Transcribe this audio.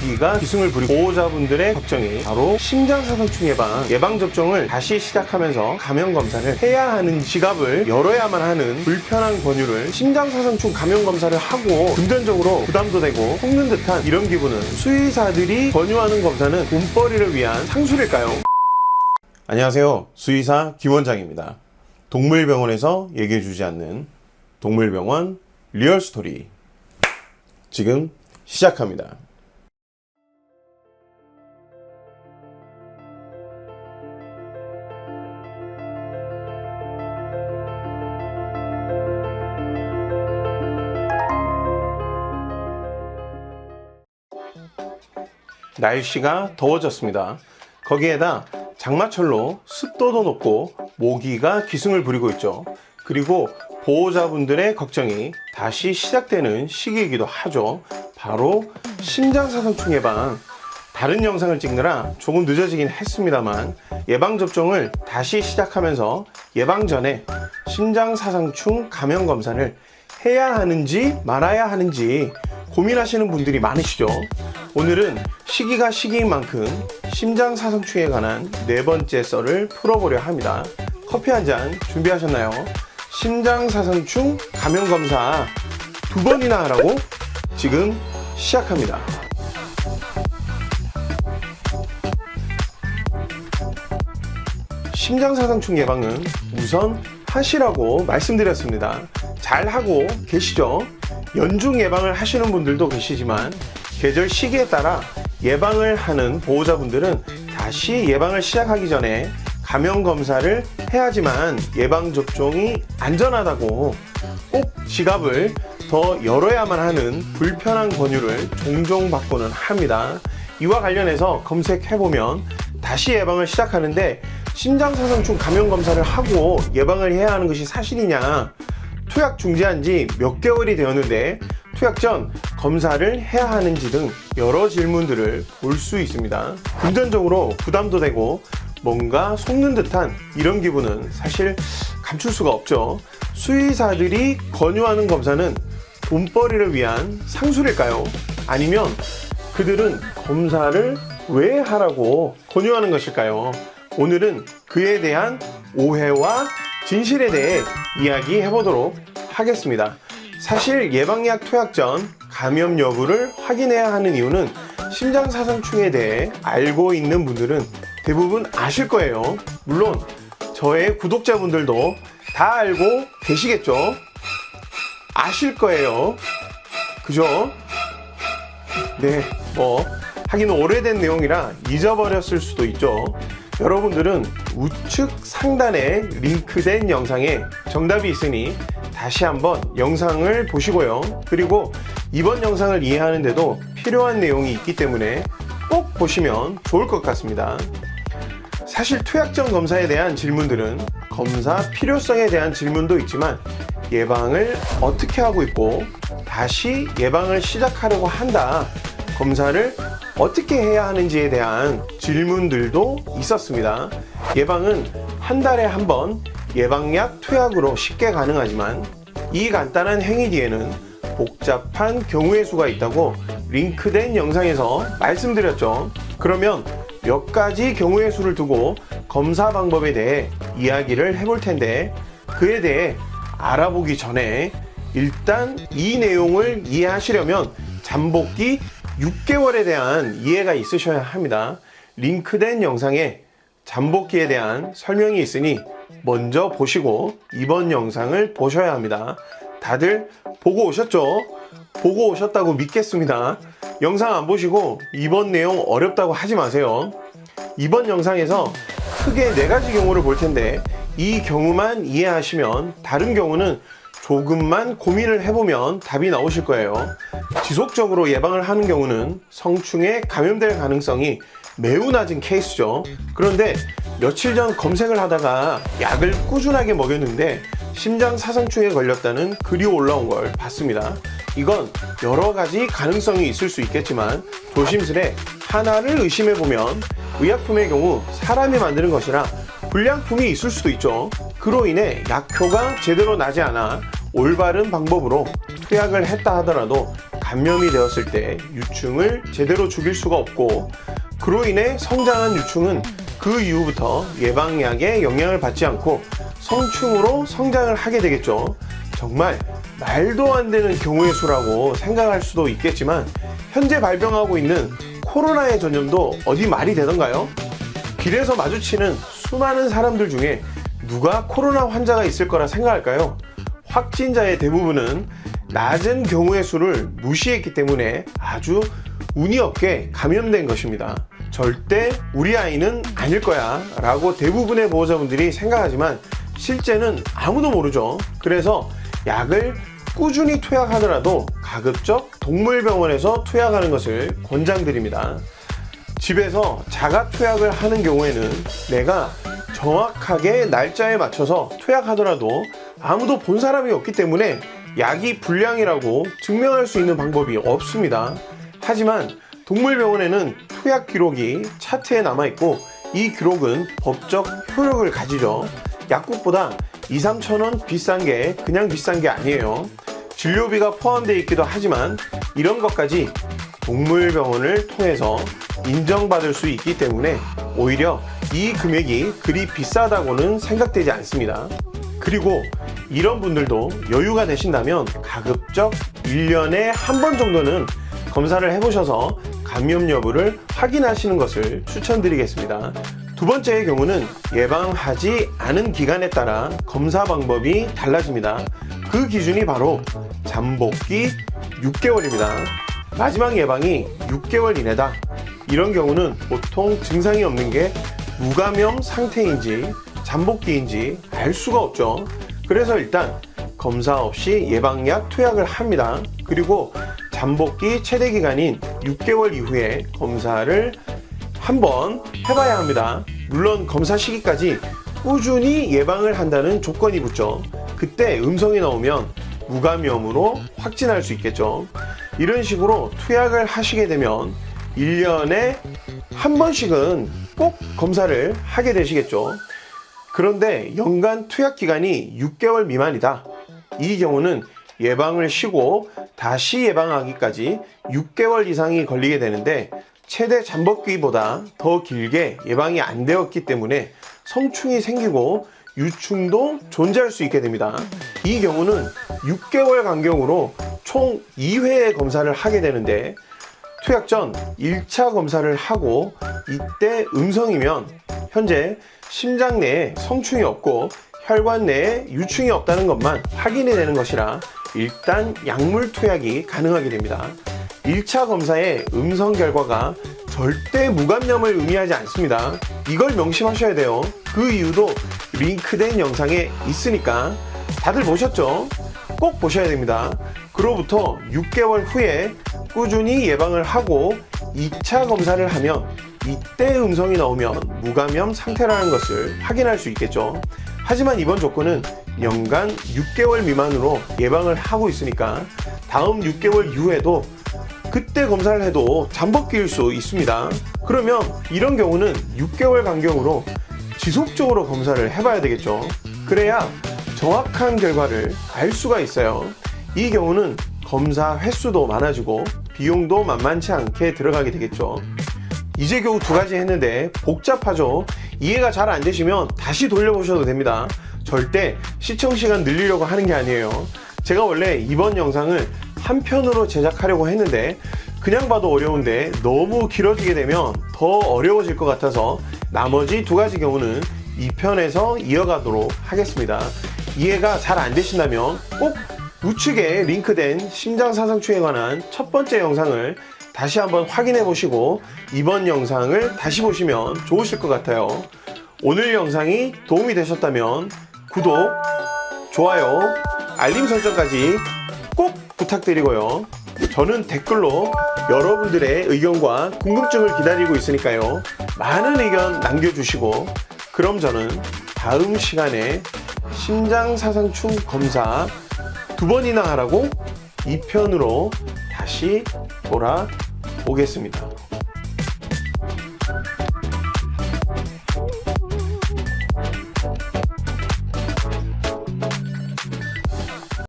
모기가 기승을 부리고 보호자분들의 걱정이 바로 심장사상충 예방접종을 다시 시작하면서 감염검사를 해야 하는 지갑을 열어야만 하는 불편한 권유를 심장사상충 감염검사를 하고 금전적으로 부담도 되고 속는 듯한 이런 기분은 수의사들이 권유하는 검사는 돈벌이를 위한 상술일까요? 안녕하세요. 수의사 김원장입니다. 동물병원에서 얘기해주지 않는 동물병원 리얼스토리 지금 시작합니다. 날씨가 더워졌습니다. 거기에다 장마철로 습도도 높고 모기가 기승을 부리고 있죠. 그리고 보호자분들의 걱정이 다시 시작되는 시기이기도 하죠. 바로 심장사상충 예방. 다른 영상을 찍느라 조금 늦어지긴 했습니다만 예방접종을 다시 시작하면서 예방 전에 심장사상충 감염검사를 해야 하는지 말아야 하는지 고민하시는 분들이 많으시죠. 오늘은 시기가 시기인 만큼 심장사상충에 관한 네 번째 썰을 풀어보려 합니다. 커피 한 잔 준비하셨나요? 심장사상충 감염검사 2번이나 하라고? 지금 시작합니다. 심장사상충 예방은 우선 하시라고 말씀드렸습니다. 잘 하고 계시죠? 연중 예방을 하시는 분들도 계시지만 계절 시기에 따라 예방을 하는 보호자분들은 다시 예방을 시작하기 전에 감염검사를 해야지만 예방접종이 안전하다고 꼭 지갑을 더 열어야만 하는 불편한 권유를 종종 받고는 합니다. 이와 관련해서 검색해보면 다시 예방을 시작하는데 심장사상충 감염검사를 하고 예방을 해야 하는 것이 사실이냐, 투약 중지한 지 몇 개월이 되었는데 투약 전 검사를 해야 하는지 등 여러 질문들을 볼 수 있습니다. 금전적으로 부담도 되고 뭔가 속는 듯한 이런 기분은 사실 감출 수가 없죠. 수의사들이 권유하는 검사는 돈벌이를 위한 상술일까요? 아니면 그들은 검사를 왜 하라고 권유하는 것일까요? 오늘은 그에 대한 오해와 진실에 대해 이야기해 보도록 하겠습니다. 사실 예방약 투약 전 감염 여부를 확인해야 하는 이유는 심장사상충에 대해 알고 있는 분들은 대부분 아실 거예요. 물론 저의 구독자분들도 다 알고 계시겠죠? 아실 거예요. 그죠? 네, 하긴 오래된 내용이라 잊어버렸을 수도 있죠. 여러분들은 우측 상단에 링크된 영상에 정답이 있으니 다시 한번 영상을 보시고요. 그리고 이번 영상을 이해하는 데도 필요한 내용이 있기 때문에 꼭 보시면 좋을 것 같습니다. 사실 투약 전 검사에 대한 질문들은 검사 필요성에 대한 질문도 있지만 예방을 어떻게 하고 있고 다시 예방을 시작하려고 한다, 검사를 어떻게 해야 하는지에 대한 질문들도 있었습니다. 예방은 한 달에 한 번 예방약 투약으로 쉽게 가능하지만 이 간단한 행위 뒤에는 복잡한 경우의 수가 있다고 링크된 영상에서 말씀드렸죠. 그러면 몇 가지 경우의 수를 두고 검사 방법에 대해 이야기를 해볼 텐데 그에 대해 알아보기 전에 일단 이 내용을 이해하시려면 잠복기 6개월에 대한 이해가 있으셔야 합니다. 링크된 영상에 잠복기에 대한 설명이 있으니 먼저 보시고 이번 영상을 보셔야 합니다. 다들 보고 오셨죠? 보고 오셨다고 믿겠습니다. 영상 안 보시고 이번 내용 어렵다고 하지 마세요. 이번 영상에서 크게 4가지 경우를 볼 텐데 이 경우만 이해하시면 다른 경우는 조금만 고민을 해보면 답이 나오실 거예요. 지속적으로 예방을 하는 경우는 성충에 감염될 가능성이 매우 낮은 케이스죠. 그런데 며칠 전 검색을 하다가 약을 꾸준하게 먹였는데 심장사상충에 걸렸다는 글이 올라온 걸 봤습니다. 이건 여러 가지 가능성이 있을 수 있겠지만 조심스레 하나를 의심해보면 의약품의 경우 사람이 만드는 것이라 불량품이 있을 수도 있죠. 그로 인해 약효가 제대로 나지 않아 올바른 방법으로 투약을 했다 하더라도 감염이 되었을 때 유충을 제대로 죽일 수가 없고, 그로 인해 성장한 유충은 그 이후부터 예방약의 영향을 받지 않고 성충으로 성장을 하게 되겠죠. 정말 말도 안 되는 경우의 수라고 생각할 수도 있겠지만, 현재 발병하고 있는 코로나의 전염도 어디 말이 되던가요? 길에서 마주치는 수많은 사람들 중에 누가 코로나 환자가 있을 거라 생각할까요? 확진자의 대부분은 낮은 경우의 수를 무시했기 때문에 아주 운이 없게 감염된 것입니다. 절대 우리 아이는 아닐 거야 라고 대부분의 보호자분들이 생각하지만 실제는 아무도 모르죠. 그래서 약을 꾸준히 투약하더라도 가급적 동물병원에서 투약하는 것을 권장드립니다. 집에서 자가 투약을 하는 경우에는 내가 정확하게 날짜에 맞춰서 투약하더라도 아무도 본 사람이 없기 때문에 약이 불량이라고 증명할 수 있는 방법이 없습니다. 하지만 동물병원에는 투약 기록이 차트에 남아있고, 이 기록은 법적 효력을 가지죠. 약국보다 2~3천 비싼 게 그냥 비싼 게 아니에요. 진료비가 포함되어 있기도 하지만 이런 것까지 동물병원을 통해서 인정받을 수 있기 때문에 오히려 이 금액이 그리 비싸다고는 생각되지 않습니다. 그리고 이런 분들도 여유가 되신다면 가급적 1년에 한 번 정도는 검사를 해보셔서 감염 여부를 확인하시는 것을 추천드리겠습니다. 두 번째의 경우는 예방하지 않은 기간에 따라 검사 방법이 달라집니다. 그 기준이 바로 잠복기 6개월입니다. 마지막 예방이 6개월 이내다. 이런 경우는 보통 증상이 없는 게 무감염 상태인지 잠복기인지 알 수가 없죠. 그래서 일단 검사 없이 예방약 투약을 합니다. 그리고 잠복기 최대 기간인 6개월 이후에 검사를 한번 해봐야 합니다. 물론 검사 시기까지 꾸준히 예방을 한다는 조건이 붙죠. 그때 음성이 나오면 무감염으로 확진할 수 있겠죠. 이런 식으로 투약을 하시게 되면 1년에 한 번씩은 꼭 검사를 하게 되시겠죠. 그런데 연간 투약 기간이 6개월 미만이다. 이 경우는 예방을 쉬고 다시 예방하기까지 6개월 이상이 걸리게 되는데, 최대 잠복기보다 더 길게 예방이 안 되었기 때문에 성충이 생기고 유충도 존재할 수 있게 됩니다. 이 경우는 6개월 간격으로 총 2회의 검사를 하게 되는데, 투약 전 1차 검사를 하고 이때 음성이면 현재 심장 내에 성충이 없고 혈관 내에 유충이 없다는 것만 확인이 되는 것이라 일단 약물 투약이 가능하게 됩니다. 1차 검사의 음성 결과가 절대 무감염을 의미하지 않습니다. 이걸 명심하셔야 돼요. 그 이유도 링크된 영상에 있으니까 다들 보셨죠? 꼭 보셔야 됩니다. 그로부터 6개월 후에 꾸준히 예방을 하고 2차 검사를 하면 이때 음성이 나오면 무감염 상태라는 것을 확인할 수 있겠죠. 하지만 이번 조건은 연간 6개월 미만으로 예방을 하고 있으니까 다음 6개월 이후에도 그때 검사를 해도 잠복기일 수 있습니다. 그러면 이런 경우는 6개월 간격으로 지속적으로 검사를 해봐야 되겠죠. 그래야 정확한 결과를 알 수가 있어요. 이 경우는 검사 횟수도 많아지고 비용도 만만치 않게 들어가게 되겠죠. 이제 겨우 2가지 했는데 복잡하죠? 이해가 잘 안 되시면 다시 돌려보셔도 됩니다. 절대 시청 시간 늘리려고 하는 게 아니에요. 제가 원래 이번 영상을 한 편으로 제작하려고 했는데 그냥 봐도 어려운데 너무 길어지게 되면 더 어려워질 것 같아서 나머지 2가지 경우는 2편에서 이어가도록 하겠습니다. 이해가 잘 안 되신다면 꼭 우측에 링크된 심장사상충에 관한 첫 번째 영상을 다시 한번 확인해 보시고 이번 영상을 다시 보시면 좋으실 것 같아요. 오늘 영상이 도움이 되셨다면 구독, 좋아요, 알림 설정까지 꼭 부탁드리고요. 저는 댓글로 여러분들의 의견과 궁금증을 기다리고 있으니까요. 많은 의견 남겨주시고, 그럼 저는 다음 시간에 심장사상충 검사 2번이나 하라고 2편으로 다시 돌아오겠습니다.